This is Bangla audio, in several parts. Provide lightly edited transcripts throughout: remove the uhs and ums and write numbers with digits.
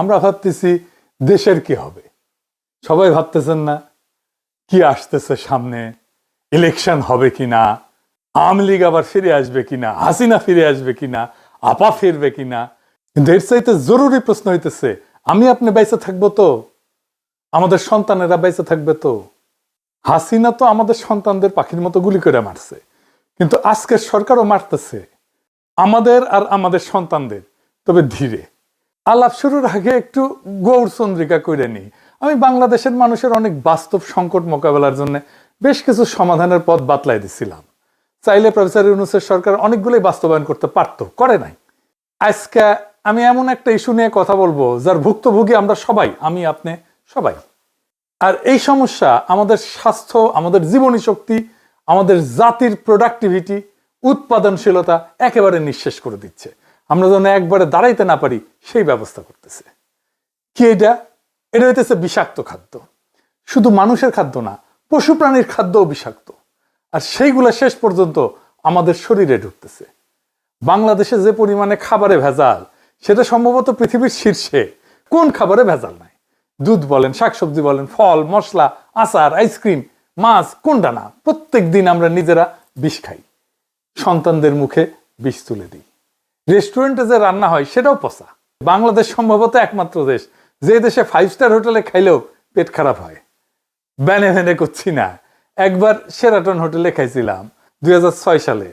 আমরা ভাবতেছি দেশের কি হবে, সবাই ভাবতেছেন না কি আসতেছে সামনে, ইলেকশন হবে কিনা, আওয়ামী লীগ আবার ফিরে আসবে কিনা, হাসিনা ফিরে আসবে কিনা, আপা ফিরবে কিনা। কিন্তু এর চাইতে জরুরি প্রশ্ন হইতেছে, আমি আপনি বেঁচে থাকবো তো? আমাদের সন্তানেরা বেঁচে থাকবে তো? হাসিনা তো আমাদের সন্তানদের পাখির মতো গুলি করে মারছে, কিন্তু আজকের সরকারও মারতেছে আমাদের আর আমাদের সন্তানদের। তবে ধীরে। আলাপ শুরুর আগে একটু গৌরচন্দ্রিকা করে নিই। আমি বাংলাদেশের মানুষের অনেক বাস্তব সংকট মোকাবেলার জন্য বেশ কিছু সমাধানের পথ বাতলাই দিছিলাম। চাইলে প্রফেসর ইউনূসের সরকার অনেকগুলোই বাস্তবায়ন করতে পারতো, করে নাই। আজকে আমি এমন একটা ইস্যু নিয়ে কথা বলবো যার ভুক্তভোগী আমরা সবাই, আমি আপনি সবাই। আর এই সমস্যা আমাদের স্বাস্থ্য, আমাদের জীবনী শক্তি, আমাদের জাতির প্রোডাক্টিভিটি, উৎপাদনশীলতা একেবারে নিঃশেষ করে দিচ্ছে। আমরা যেন একবারে দাঁড়াইতে না পারি সেই ব্যবস্থা করতেছে। কি এটা? এটা হইতেছে বিষাক্ত খাদ্য। শুধু মানুষের খাদ্য না, পশু প্রাণীর খাদ্যও বিষাক্ত। আর সেইগুলা শেষ পর্যন্ত আমাদের শরীরে ঢুকতেছে। বাংলাদেশে যে পরিমাণে খাবারে ভেজাল, সেটা সম্ভবত পৃথিবীর শীর্ষে। কোন খাবারে ভেজাল নাই? দুধ বলেন, শাকসবজি বলেন, ফল, মশলা, আচার, আইসক্রিম, মাছ, কোনটা না? প্রত্যেক দিন আমরা নিজেরা বিষ খাই, সন্তানদের মুখে বিষ তুলে দিই। রেস্টুরেন্টে যে রান্না হয় সেটাও পচা। বাংলাদেশ সম্ভবত একমাত্র দেশ যে দেশে 5 স্টার হোটেলে খাইলেও পেট খারাপ হয়। ব্যানে ভ্যানে করছি না। একবার শেরাটন হোটেলে খাইছিলাম 2006 সালে।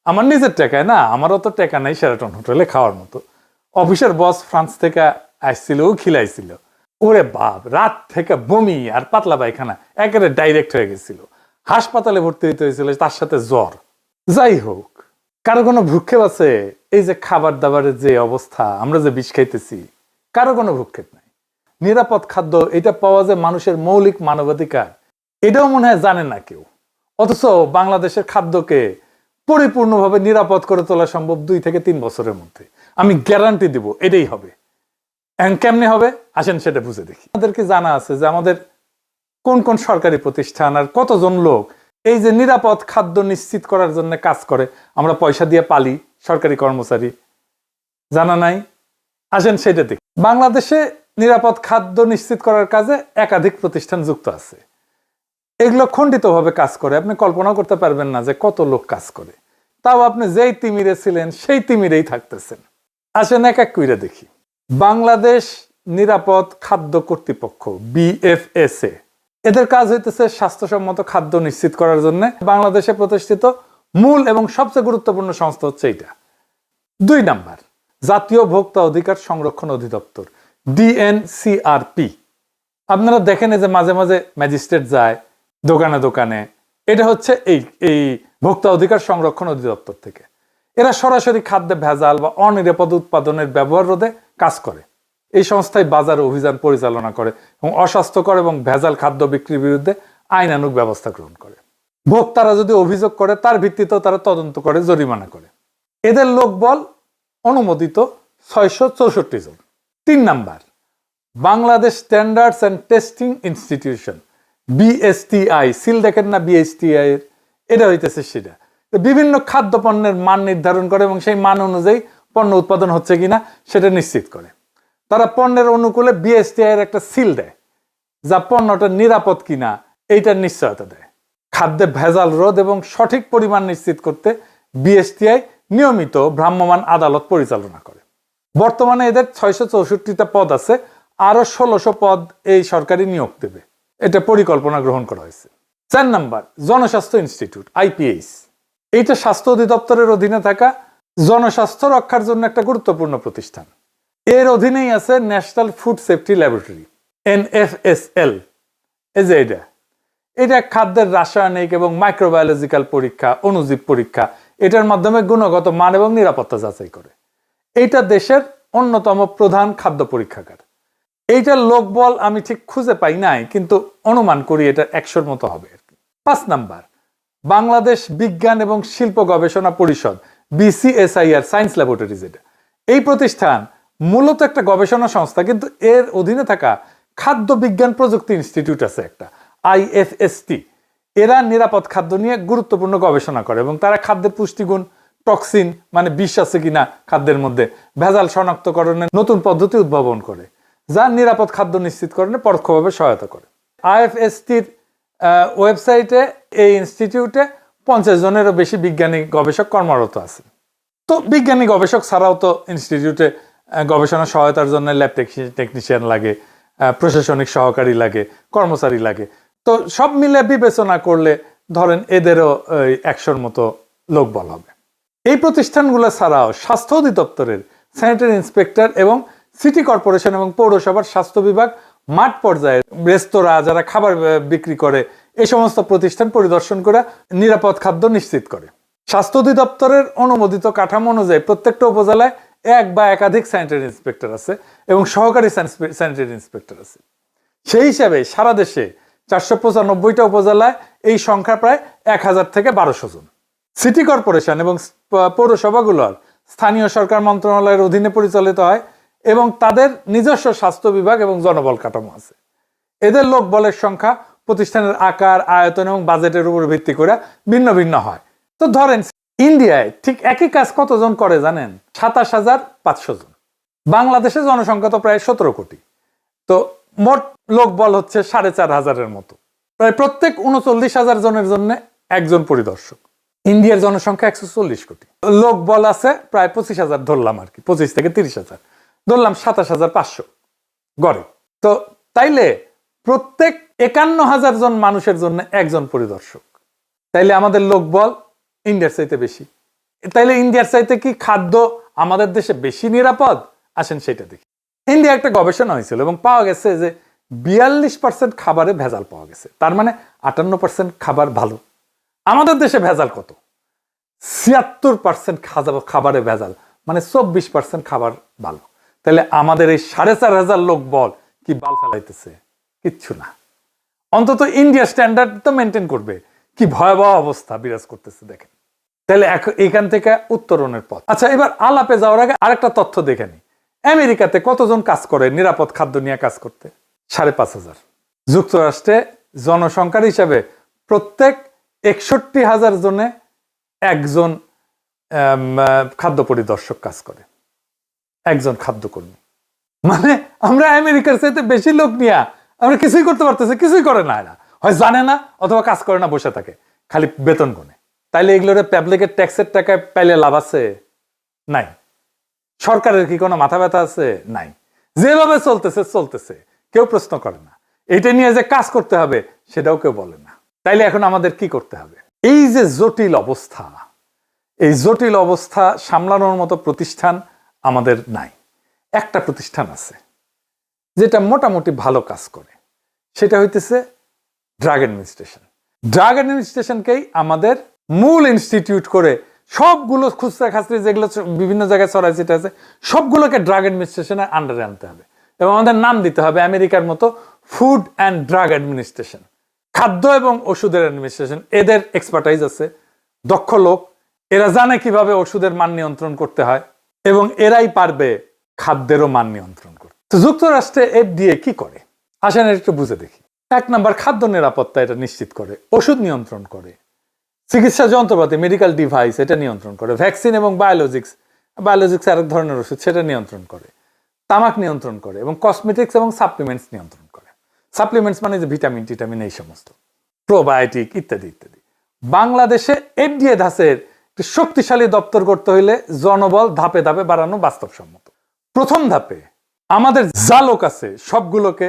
আমার নিজের টাকায় না, আমারও তো টাকা নাই শেরাটন হোটেলে খাওয়ার মতো। অফিসের বস ফ্রান্স থেকে আসছিল, ও খিলাইছিল। ওরে বাপ, রাত থেকে বমি আর পাতলা পায়খানা একেবারে ডাইরেক্ট হয়ে গেছিল। হাসপাতালে ভর্তি হইতে হয়েছিল, তার সাথে জ্বর। যাই হোক, কারো কোনো ভ্রুক্ষেপ আছে? এই যে খাবার দাবারের যে অবস্থা, আমরা যে বিষ খাইতেছি, কারো কোনো ভ্রুক্ষেপ নাই। নিরাপদ খাদ্য, এটা পাওয়া যায় মানুষের মৌলিক মানবাধিকার, এটাও মনে হয় জানে না কেউ। অথচ বাংলাদেশের খাদ্যকে পরিপূর্ণভাবে নিরাপদ করে তোলা সম্ভব 2 থেকে 3 বছরের মধ্যে। আমি গ্যারান্টি দিব এটাই হবে। এখন কেমনে হবে আসেন সেটা বুঝে দেখি। আমাদেরকে জানা আছে যে আমাদের কোন কোন সরকারি প্রতিষ্ঠান আর কতজন লোক এই যে নিরাপদ খাদ্য নিশ্চিত করার জন্য কাজ করে। আমরা পয়সা দিয়ে পালি সরকারি কর্মচারী, জানা নাই? আসেন সেটা দেখি। বাংলাদেশে নিরাপদ খাদ্য নিশ্চিত করার কাজে একাধিক প্রতিষ্ঠান যুক্ত আছে। এগুলো খণ্ডিতভাবে কাজ করে, আপনি কল্পনা করতে পারবেন না যে কত লোক কাজ করে। তাও আপনি যেই তিমিরে ছিলেন সেই তিমিরেই থাকতেছেন। আসেন এক এক কইরা দেখি। বাংলাদেশ নিরাপদ খাদ্য কর্তৃপক্ষ, BFSA, এদের কাজ হইতেছে স্বাস্থ্যসম্মত খাদ্য নিশ্চিত করার জন্য বাংলাদেশে প্রতিষ্ঠিত মূল এবং সবচেয়ে গুরুত্বপূর্ণ সংস্থা হচ্ছে এইটা। 2 নাম্বার, জাতীয় ভোক্তা অধিকার সংরক্ষণ অধিদপ্তর, DNCRP। আপনারা দেখেন যে মাঝে মাঝে ম্যাজিস্ট্রেট যায় দোকানে দোকানে, এটা হচ্ছে এই ভোক্তা অধিকার সংরক্ষণ অধিদপ্তর থেকে। এরা সরাসরি খাদ্যে ভেজাল বা অনিরাপদ উৎপাদনের ব্যবহার রোধে কাজ করে। এই সংস্থায় বাজার অভিযান পরিচালনা করে এবং অস্বাস্থ্যকর এবং ভেজাল খাদ্য বিক্রির বিরুদ্ধে আইনানুগ ব্যবস্থা গ্রহণ করে। ভোক্তারা যদি অভিযোগ করে তার ভিত্তিতেও তারা তদন্ত করে, জরিমানা করে। এদের লোকবল অনুমোদিত 664 জন। 3 number, Bangladesh standards and testing institution, BSTI। Seal দেখেন না BSTI এর? এটা হইতেছে সেটা বিভিন্ন খাদ্য পণ্যের মান নির্ধারণ করে এবং সেই মান অনুযায়ী পণ্য উৎপাদন হচ্ছে কিনা সেটা নিশ্চিত করে। তারা পণ্যের অনুকূলে BSTI এর একটা সিল দেয়, যা পণ্যটা নিরাপদ কিনা এইটার নিশ্চয়তা দেয়। খাদ্যে ভেজাল রোধ এবং সঠিক পরিমাণ নিশ্চিত করতে BSTI নিয়মিত ভ্রাম্যমাণ আদালত পরিচালনা করে। বর্তমানে এদের 664টা পদ আছে, আরো 1600 পদ এই সরকারি নিয়োগ দেবে। এটা পরিকল্পনা গ্রহণ করা হয়েছে। 4 নাম্বার, জনস্বাস্থ্য ইনস্টিটিউট, IPH। এইটা স্বাস্থ্য অধিদপ্তরের অধীনে থাকা জনস্বাস্থ্য রক্ষার জন্য একটা গুরুত্বপূর্ণ প্রতিষ্ঠান। এর অধীনেই আছে national food safety laboratory, NFSL। এই যে এটা খাদ্যের রাসায়নিক এবং মাইক্রোবায়োলজিক্যাল পরীক্ষা, অণুজীব পরীক্ষা, এটার মাধ্যমে গুণগত মান এবং নিরাপত্তা যাচাই করে। এইটা দেশের অন্যতম প্রধান খাদ্য পরীক্ষাগার। এইটার লোকবল আমি ঠিক খুঁজে পাই নাই, কিন্তু অনুমান করি এটা 100-র মতো হবে আর কি। 5 নাম্বার, বাংলাদেশ বিজ্ঞান এবং শিল্প গবেষণা পরিষদ, BCSIR, সায়েন্স ল্যাবরেটরি। যেটা এই প্রতিষ্ঠান মূলত একটা গবেষণা সংস্থা, কিন্তু এর অধীনে থাকা খাদ্য বিজ্ঞান প্রযুক্তি ইনস্টিটিউট আছে একটা, IFST। এরা নিরাপদ খাদ্য নিয়ে গুরুত্বপূর্ণ গবেষণা করে এবং তারা খাদ্যের পুষ্টিগুণ, টক্সিন মানে বিষ আছে কিনা খাদ্যের মধ্যে, ভেজাল শনাক্তকরণের নতুন পদ্ধতি উদ্ভাবন করে। যা নিরাপদ খাদ্য নিশ্চিত করণে পরোক্ষভাবে সহায়তা করে। আইএফএসটির ওয়েবসাইটে এই ইনস্টিটিউটে 50 জনেরও বেশি বিজ্ঞানী গবেষক কর্মরত আছে। তো বিজ্ঞানী গবেষক ছাড়াও তো ইনস্টিটিউটে গবেষণা সহায়তার জন্য ল্যাব টেকনিশিয়ান লাগে, প্রশাসনিক সহকারী লাগে, কর্মচারী লাগে। তো সব মিলে বিবেচনা করলে ধরেন এদেরও 100 মতো লোকবল হবে। এই প্রতিষ্ঠানগুলো ছাড়াও স্বাস্থ্য অধিদপ্তরের স্যানিটারি ইন্সপেক্টর এবং সিটি কর্পোরেশন এবং পৌরসভার স্বাস্থ্য বিভাগ মাঠ পর্যায়ে রেস্তোরাঁ যারা খাবার বিক্রি করে এই সমস্ত প্রতিষ্ঠান পরিদর্শন করে নিরাপদ খাদ্য নিশ্চিত করে। স্বাস্থ্য অধিদপ্তরের অনুমোদিত কাঠামো অনুযায়ী প্রত্যেকটা উপজেলায় এক বা একাধিক স্যানিটারি ইন্সপেক্টর আছে এবং সহকারী স্যানিটারি ইন্সপেক্টর আছে। সেই হিসাবে সারা দেশে 495টা উপজেলায় এই সংখ্যা প্রায় 1000 থেকে 1200 জন। সিটি কর্পোরেশন এবং পৌরসভাগুলোর স্থানীয় সরকার মন্ত্রণালয়ের অধীনে পরিচালিত হয় এবং তাদের নিজস্ব স্বাস্থ্য বিভাগ এবং জনবল কাঠামো আছে। এদের লোকবলের সংখ্যা প্রতিষ্ঠানের আকার, আয়তন এবং বাজেটের উপর ভিত্তি করে ভিন্ন ভিন্ন হয়। তো ধরেন ইন্ডিয়ায় ঠিক একই কাজ কতজন করে জানেন? 27,500 জন। বাংলাদেশের জনসংখ্যা তো প্রায় 17 কোটি। তো মোট লোকবল হচ্ছে 4,500-এর মতো। প্রায় প্রত্যেক 39,000 জনের জন্য একজন পরিদর্শক। ইন্ডিয়ার জনসংখ্যা 140 কোটি। লোকবল আছে প্রায় 25,000 ধরলাম আর কি, 25 থেকে 30,000 ধরলাম, 27,500 গড়ে। তো তাইলে প্রত্যেক 51,000 জন মানুষের জন্য একজন পরিদর্শক। তাইলে আমাদের লোকবল ইন্ডিয়ার চাইতে বেশি। তাইলে ইন্ডিয়ার চাইতে কি খাদ্য আমাদের দেশে বেশি নিরাপদ? আসেন সেটা দেখি। ইন্ডিয়া একটা গবেষণা হয়েছিল এবং পাওয়া গেছে যে 42% খাবারে ভেজাল পাওয়া গেছে। তার মানে 58% খাবার ভালো। আমাদের দেশে ভেজাল কত? 76% খাবারে ভেজাল, মানে 24% খাবার ভালো। তাহলে আমাদের এই 4,500 লোক বল কি বাল ফেলাইতেছে? কিচ্ছু না। অন্তত ইন্ডিয়া স্ট্যান্ডার্ড তো মেনটেন করবে। কি ভয়াবহ অবস্থা বিরাজ করতেছে দেখেন। তাহলে এখান থেকে উত্তরণের পথ। আচ্ছা, এবার আলাপে যাওয়ার আগে আরেকটা তথ্য দেখে নি। আমেরিকাতে কতজন কাজ করে নিরাপদ খাদ্য নিয়ে কাজ করতে? 5,500। যুক্তরাষ্ট্রে জনসংখ্যার হিসাবে প্রত্যেক 61,000 জনে একজন খাদ্য পরিদর্শক কাজ করে, একজন খাদ্যকর্মী। মানে আমরা আমেরিকার চাইতে বেশি লোক নিয়ে আমরা কিছুই করতে পারতেছি, কিছুই করে না। এরা হয় জানে না অথবা কাজ করে না, বসে থাকে খালি বেতন গুনে। তাইলে এগুলোর পাবলিকের ট্যাক্সের টাকায় পাইলে লাভ আছে? নাই। সরকারের কি কোনো মাথা ব্যথা আছে? নাই। যেভাবে চলতেছে কেউ প্রশ্ন করে না। এইটা নিয়ে যে কাজ করতে হবে সেটাও কেউ বলে না। তাইলে এখন আমাদের কি করতে হবে? এই যে জটিল অবস্থা, এই জটিল অবস্থা সামলানোর মতো প্রতিষ্ঠান আমাদের নাই। একটা প্রতিষ্ঠান আছে যেটা মোটামুটি ভালো কাজ করে, সেটা হইতেছে ড্রাগ অ্যাডমিনিস্ট্রেশন। ড্রাগ অ্যাডমিনিস্ট্রেশনকেই আমাদের মূল ইনস্টিটিউট করে সবগুলো খুচরা খাচরি যেগুলো বিভিন্ন জায়গায় ছড়াইছিটা আছে সবগুলোকে ড্রাগ অ্যাডমিনিস্ট্রেশনের আন্ডারে আনতে হবে এবং আমাদের নাম দিতে হবে আমেরিকার মতো ফুড অ্যান্ড ড্রাগ অ্যাডমিনিস্ট্রেশন। খাদ্য এবং ওষুধের অ্যাডমিনিস্ট্রেশন, এদের এক্সপার্টাইজ আছে, দক্ষ লোক, এরা জানে কিভাবে ওষুধের মান নিয়ন্ত্রণ করতে হয় এবং এরাই পারবে খাদ্যেরও মান নিয়ন্ত্রণ করতে। তো যুক্তরাষ্ট্রে FDA কি করে আসেন একটু বুঝে দেখি। 1 নম্বর, খাদ্য নিরাপত্তা এটা নিশ্চিত করে, ওষুধ নিয়ন্ত্রণ করে, চিকিৎসা যন্ত্রপাতি মেডিকেল ডিভাইস এটা নিয়ন্ত্রণ করে, ভ্যাকসিন এবং বায়োলজিক্স আরেক ধরনের ওষুধ সেটা নিয়ন্ত্রণ করে, তামাক নিয়ন্ত্রণ করে এবং কসমেটিক্স এবং সাপ্লিমেন্টস নিয়ন্ত্রণ করে। সাপ্লিমেন্টস মানে যে ভিটামিন টিটামিন এই সমস্ত, প্রোবায়োটিক ইত্যাদি ইত্যাদি। বাংলাদেশে FDA ধাঁচের একটি শক্তিশালী দপ্তর করতে হইলে জনবল ধাপে ধাপে বাড়ানো বাস্তবসম্মত। প্রথম ধাপে আমাদের যা লোক আছে সবগুলোকে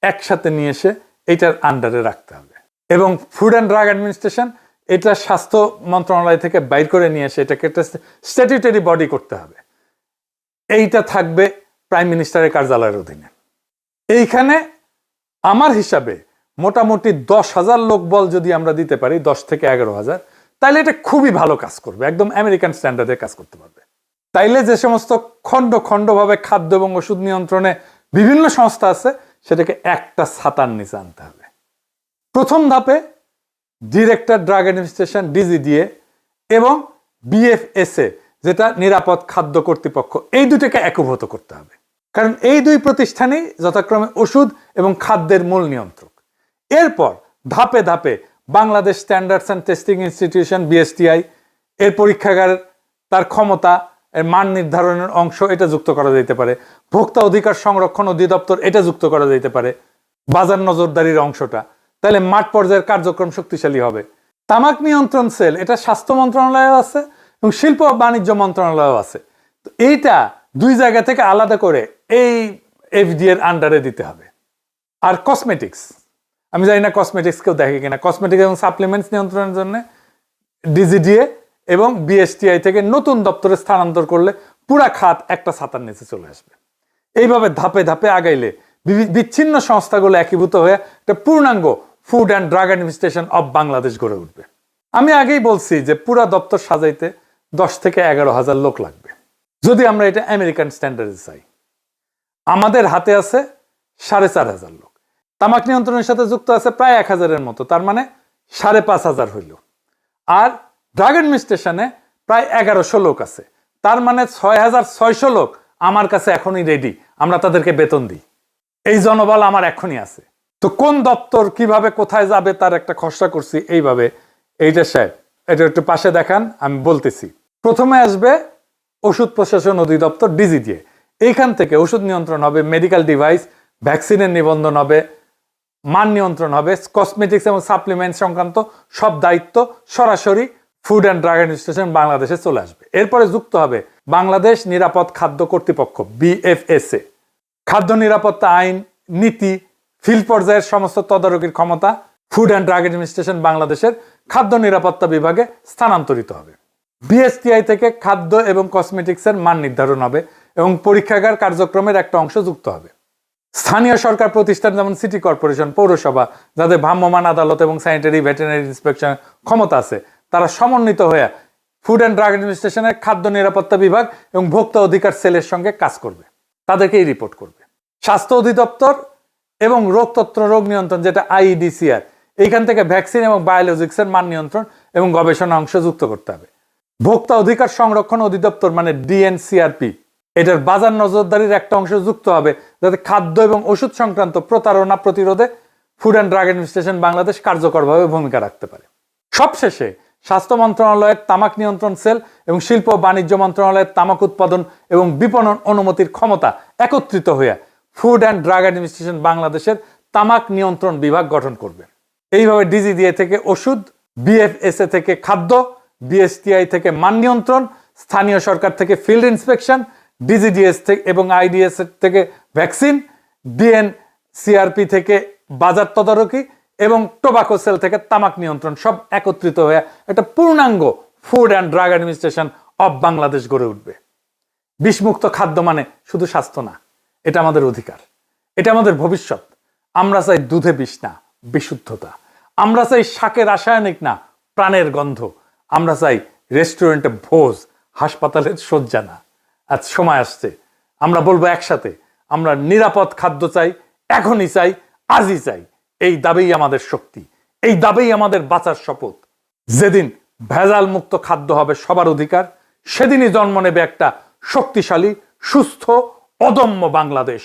একসাথে নিয়ে এসে এটার আন্ডারে রাখতে হবে এবং ফুড অ্যান্ড ড্রাগ অ্যাডমিনিস্ট্রেশন এটা স্বাস্থ্য মন্ত্রণালয় থেকে বাইর করে নিয়ে এসে এটাকে একটা স্ট্যাটিউটরি বডি করতে হবে। এইটা থাকবে প্রাইম মিনিস্টারের কার্যালয়ের অধীনে। এইখানে আমার হিসাবে মোটামুটি 10,000 লোক বল যদি আমরা দিতে পারি, 10 থেকে 11,000, তাইলে এটা খুবই ভালো কাজ করবে, একদম আমেরিকান স্ট্যান্ডার্ডে কাজ করতে পারবে। তাইলে যে সমস্ত খণ্ডভাবে খাদ্য এবং ওষুধ নিয়ন্ত্রণে বিভিন্ন সংস্থা আছে সেটাকে একটা ছাতার নিচে আনতে হবে। প্রথম ধাপে ডিরেক্টর ড্রাগ অ্যাডমিনিস্ট্রেশন DGDA এবং BFSA যেটা নিরাপদ খাদ্য কর্তৃপক্ষ, এই দুটোকে একীভূত করতে হবে। কারণ এই দুই প্রতিষ্ঠানই যথাক্রমে ওষুধ এবং খাদ্যের মূল নিয়ন্ত্রক। এরপর ধাপে ধাপে Bangladesh standards and testing institution BSTI এর পরীক্ষাগার, তার ক্ষমতা, এর মান নির্ধারণের অংশ এটা যুক্ত করা যেতে পারে, ভোক্তা অধিকার সংরক্ষণ অধিদপ্তর এটা যুক্ত করা যেতে পারে, বাজার নজরদারির অংশটা। তাহলে মাঠ পর্যায়ের কার্যক্রম শক্তিশালী হবে। তামাক নিয়ন্ত্রণ সেল এটা স্বাস্থ্য মন্ত্রণালয় আছে এবং শিল্প ও বাণিজ্য মন্ত্রণালয় আছে। তো এইটা দুই জায়গা থেকে আলাদা করে এই এফডিএ এর আন্ডারে দিতে হবে। আর কসমেটিক্স, আমি জানি না কসমেটিক্স কেউ দেখে কিনা, কসমেটিক্স এবং সাপ্লিমেন্টস নিয়ন্ত্রণের জন্য ডিজিডিএ এবং বিএসটিআই থেকে নতুন দপ্তরে স্থানান্তর করলে পুরা খাত একটা ছাতার নিচে চলে আসবে। এইভাবে ধাপে ধাপে আগাইলে বিচ্ছিন্ন সংস্থাগুলো একীভূত হয়ে একটা পূর্ণাঙ্গ food and drug administration of Bangladesh গড়ে উঠবে। আমি আগেই বলছি যে পুরা দপ্তর সাজাইতে 10 থেকে 11,000 লোক লাগবে। যদি আমরা এটা আমেরিকান স্ট্যান্ডার্ডে চাই, আমাদের হাতে আছে 4,500 লোক, তামাক নিয়ন্ত্রণের সাথে যুক্ত আছে প্রায় 1000-এর মতো, তার মানে 5,500 হইল। আর ড্রাগ অ্যাডমিনিস্ট্রেশনে প্রায় 1100 লোক আছে, তার মানে 6,600 লোক আমার কাছে এখনই রেডি, আমরা তাদেরকে বেতন দিই। এই জনবল আমার এখনই আছে। তো কোন দপ্তর কিভাবে কোথায় যাবে তার একটা খসড়া করছি এইভাবে। এইটা সাহেব এটা একটু পাশে দেখান, আমি বলতেছি। প্রথমে আসবে ওষুধ প্রশাসন অধিদপ্তর ডিজিডিএ, এইখান থেকে ওষুধ নিয়ন্ত্রণ হবে, মেডিকেল ডিভাইস ভ্যাকসিনের নিবন্ধন হবে, মান নিয়ন্ত্রণ হবে, কসমেটিক্স এবং সাপ্লিমেন্ট সংক্রান্ত সব দায়িত্ব সরাসরি ফুড অ্যান্ড ড্রাগ অ্যাডমিনিস্ট্রেশন বাংলাদেশে চলে আসবে। এরপরে যুক্ত হবে বাংলাদেশ নিরাপদ খাদ্য কর্তৃপক্ষ বিএফএসএ। খাদ্য নিরাপত্তা আইন, নীতি, ফিল্ড পর্যায়ের সমস্ত তদারকির ক্ষমতা ফুড অ্যান্ড ড্রাগ অ্যাডমিনিস্ট্রেশন বাংলাদেশের খাদ্য নিরাপত্তা বিভাগে স্থানান্তরিত হবে। বিএসটিআই থেকে খাদ্য এবং কসমেটিক্সের মান নির্ধারণ হবে এবং পরীক্ষাগার কার্যক্রমের একটা অংশ যুক্ত হবে। স্থানীয় সরকার প্রতিষ্ঠান যেমন সিটি কর্পোরেশন, পৌরসভা, যাদের ভ্রাম্যমাণ আদালত এবং স্যানিটারি ভেটেরিনারি ইন্সপেকশন ক্ষমতা আছে, তারা সমন্বিত হয়ে ফুড অ্যান্ড ড্রাগ অ্যাডমিনিস্ট্রেশনের খাদ্য নিরাপত্তা বিভাগ এবং ভোক্তা অধিকার সেলের সঙ্গে কাজ করবে, তাদেরকেই রিপোর্ট করবে। স্বাস্থ্য অধিদপ্তর এবং রোগতত্ত্ব রোগ নিয়ন্ত্রণ যেটা আইইডিসিআর, এইখান থেকে ভ্যাকসিন এবং বায়োলজিক্সের মান নিয়ন্ত্রণ এবং গবেষণা অংশ যুক্ত করতে হবে। ভোক্তা অধিকার সংরক্ষণ অধিদপ্তর মানে ডিএনসিআরপি, এটার বাজার নজরদারির একটা অংশ যুক্ত হবে যাতে খাদ্য এবং ওষুধ সংক্রান্ত প্রতারণা প্রতিরোধে food and drug administration Bangladesh কার্যকরভাবে ভূমিকা রাখতে পারে। সবশেষে স্বাস্থ্য মন্ত্রণালয়ের তামাক নিয়ন্ত্রণ সেল এবং শিল্প ও বাণিজ্য মন্ত্রণালয়ের তামাক উৎপাদন এবং বিপণন অনুমতির ক্ষমতা একত্রিত হয়ে ফুড অ্যান্ড ড্রাগ অ্যাডমিনিস্ট্রেশন বাংলাদেশের তামাক নিয়ন্ত্রণ বিভাগ গঠন করবে। এইভাবে ডিজিডিএ থেকে ওষুধ, বিএফএসএ থেকে খাদ্য, বিএসটিআই থেকে মান নিয়ন্ত্রণ, স্থানীয় সরকার থেকে ফিল্ড ইন্সপেকশন, ডিজিডিএস থেকে এবং আইডিএস থেকে ভ্যাকসিন, ডিএনসিআরপি থেকে বাজার তদারকি এবং টোবাকো সেল থেকে তামাক নিয়ন্ত্রণ সব একত্রিত হয়ে একটা পূর্ণাঙ্গ food and drug administration of Bangladesh গড়ে উঠবে। বিষমুক্ত খাদ্য মানে শুধু স্বাস্থ্য না, এটা আমাদের অধিকার, এটা আমাদের ভবিষ্যৎ। আমরা চাই দুধে বিষ না, বিশুদ্ধতা। আমরা চাই শাকে রাসায়নিক না, প্রাণের গন্ধ। আমরা চাই রেস্টুরেন্টে ভোজ, হাসপাতালের শয্যা না। আজ সময় আসছে আমরা বলবো একসাথে, আমরা নিরাপদ খাদ্য চাই, এখনই চাই, আজই চাই। এই দাবিই আমাদের শক্তি, এই দাবিই আমাদের বাঁচার শপথ। যেদিন ভেজাল মুক্ত খাদ্য হবে সবার অধিকার, সেদিনই জন্ম নেবে একটা শক্তিশালী, সুস্থ, অদম্য বাংলাদেশ।